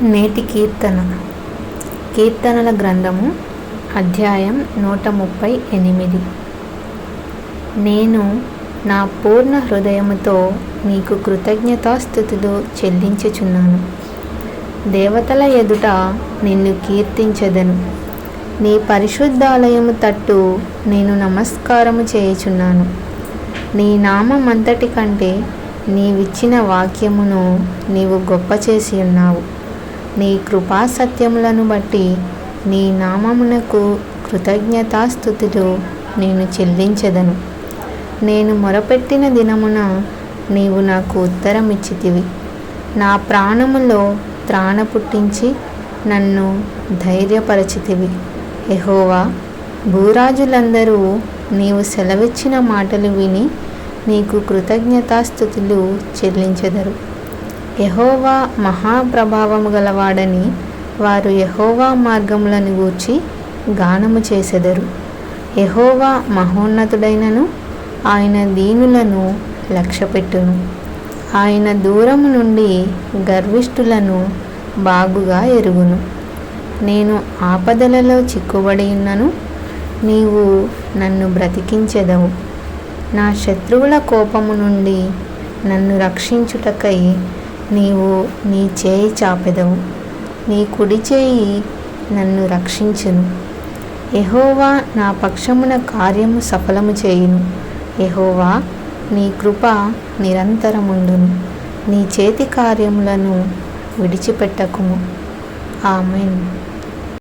నేటి కీర్తనల గ్రంథము అధ్యాయం 138. నేను నా పూర్ణ హృదయముతో నీకు కృతజ్ఞతాస్తుతులు చెల్లించుచున్నాను. దేవతల ఎదుట నిన్ను కీర్తించెదను. నీ పరిశుద్ధాలయము తట్టు నేను నమస్కారము చేయుచున్నాను. నీ నామమంతటి కంటే నీవిచ్చిన వాక్యమును నీవు గొప్ప చేసి ఉన్నావు. నీ కృపా సత్యములను బట్టి నీ నామమునకు కృతజ్ఞతాస్తుతులు నేను చెల్లించెదను. నేను మొరపెట్టిన దినమున నీవు నాకు ఉత్తరమిచ్చితివి. నా ప్రాణములో త్రాణ పుట్టించి నన్ను ధైర్యపరచితివి. యెహోవా, భూరాజులందరూ నీవు సెలవిచ్చిన మాటలు విని నీకు కృతజ్ఞతాస్తుతులు చెల్లించెదరు. యెహోవా మహాప్రభావము గలవాడని వారు యెహోవా మార్గములను గూర్చి గానము చేసెదరు. యెహోవా మహోన్నతుడైనను ఆయన దీనులను లక్ష్యపెట్టును. ఆయన దూరము నుండి గర్విష్ఠులను బాగుగా ఎరుగును. నేను ఆపదలలో చిక్కుబడి ఉన్నను, నీవు నన్ను బ్రతికించెదవు. నా శత్రువుల కోపము నుండి నన్ను రక్షించుటకై నీవు నీ చేయి చాపెదవు. నీ కుడి చేయి నన్ను రక్షించును. యెహోవా నా పక్షమున కార్యము సఫలము చేయును. యెహోవా, నీ కృప నిరంతరముండును. నీ చేతి కార్యములను విడిచిపెట్టకుము. ఆమేన్.